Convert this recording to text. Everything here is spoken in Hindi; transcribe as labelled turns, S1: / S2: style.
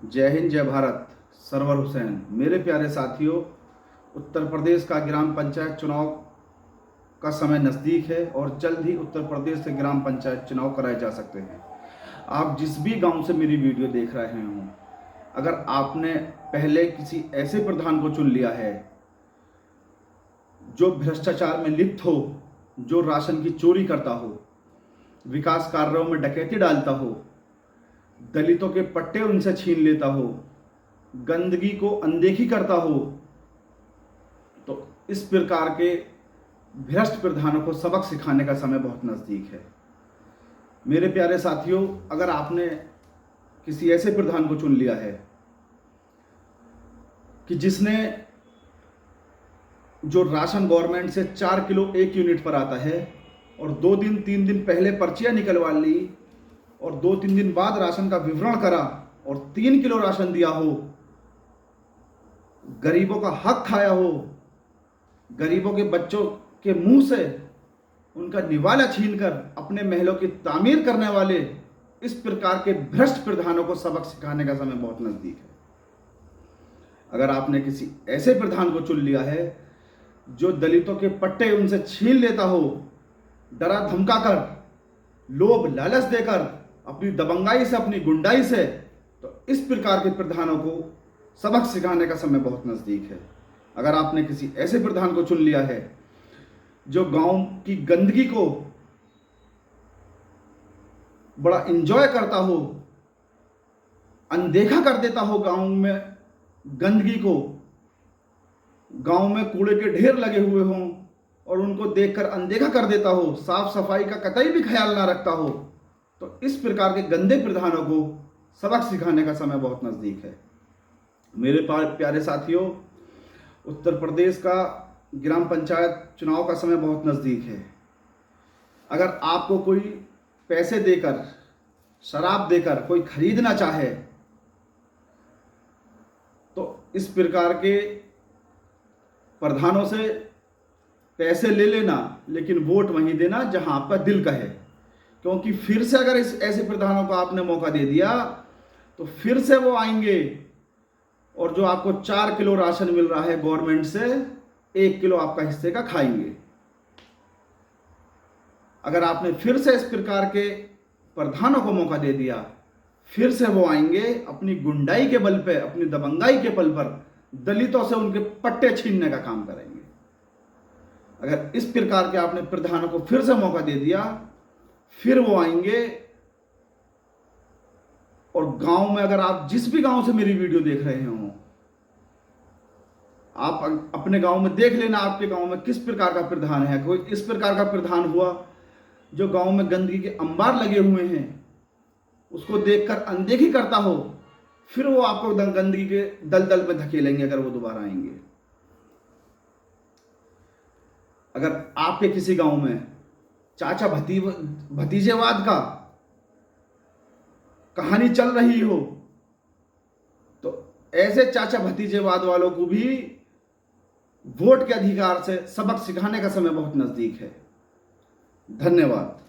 S1: जय हिंद, जय भारत। सरवर हुसैन। मेरे प्यारे साथियों, उत्तर प्रदेश का ग्राम पंचायत चुनाव का समय नज़दीक है और जल्द ही उत्तर प्रदेश से ग्राम पंचायत चुनाव कराए जा सकते हैं। आप जिस भी गांव से मेरी वीडियो देख रहे हों, अगर आपने पहले किसी ऐसे प्रधान को चुन लिया है जो भ्रष्टाचार में लिप्त हो, जो राशन की चोरी करता हो, विकास कार्यों में डकैती डालता हो, दलितों के पट्टे उनसे छीन लेता हो, गंदगी को अनदेखी करता हो, तो इस प्रकार के भ्रष्ट प्रधानों को सबक सिखाने का समय बहुत नज़दीक है। मेरे प्यारे साथियों, अगर आपने किसी ऐसे प्रधान को चुन लिया है कि जिसने जो राशन गवर्नमेंट से 4 किलो 1 यूनिट पर आता है और 2 दिन 3 दिन पहले पर्चियां निकलवा ली और 2-3 दिन बाद राशन का विवरण करा और 3 किलो राशन दिया हो, गरीबों का हक खाया हो, गरीबों के बच्चों के मुंह से उनका निवाला छीनकर अपने महलों की तामीर करने वाले इस प्रकार के भ्रष्ट प्रधानों को सबक सिखाने का समय बहुत नज़दीक है। अगर आपने किसी ऐसे प्रधान को चुन लिया है जो दलितों के पट्टे उनसे छीन लेता हो, डरा धमकाकर, लोभ लालच देकर, अपनी दबंगाई से, अपनी गुंडाई से, तो इस प्रकार के प्रधानों को सबक सिखाने का समय बहुत नज़दीक है। अगर आपने किसी ऐसे प्रधान को चुन लिया है जो गांव की गंदगी को बड़ा एंजॉय करता हो, अनदेखा कर देता हो, गांव में गंदगी को, गांव में कूड़े के ढेर लगे हुए हों और उनको देखकर अनदेखा कर देता हो, साफ सफाई का कतई भी ख्याल ना रखता हो, तो इस प्रकार के गंदे प्रधानों को सबक सिखाने का समय बहुत नज़दीक है। मेरे प्यारे साथियों, उत्तर प्रदेश का ग्राम पंचायत चुनाव का समय बहुत नज़दीक है। अगर आपको कोई पैसे देकर, शराब देकर कोई खरीदना चाहे तो इस प्रकार के प्रधानों से पैसे ले लेना, लेकिन वोट वहीं देना जहां आपका दिल कहे, क्योंकि फिर से अगर इस ऐसे प्रधानों को आपने मौका दे दिया तो फिर से वो आएंगे और जो आपको 4 किलो राशन मिल रहा है गवर्नमेंट से, 1 किलो आपका हिस्से का खाएंगे। अगर आपने फिर से इस प्रकार के प्रधानों को मौका दे दिया, फिर से वो आएंगे अपनी गुंडाई के बल पे, अपनी दबंगाई के बल पर दलितों से उनके पट्टे छीनने का काम करेंगे। अगर इस प्रकार के आपने प्रधानों को फिर से मौका दे दिया, फिर वो आएंगे और गांव में, अगर आप जिस भी गांव से मेरी वीडियो देख रहे हो, आप अपने गांव में देख लेना आपके गांव में किस प्रकार का प्रधान है। कोई इस प्रकार का प्रधान हुआ जो गांव में गंदगी के अंबार लगे हुए हैं उसको देखकर अनदेखी करता हो, फिर वो आपको गंदगी के दलदल में धकेलेंगे अगर वो दोबारा आएंगे। अगर आपके किसी गांव में चाचा भतीजेवाद का कहानी चल रही हो तो ऐसे चाचा भतीजेवाद वालों को भी वोट के अधिकार से सबक सिखाने का समय बहुत नजदीक है। धन्यवाद।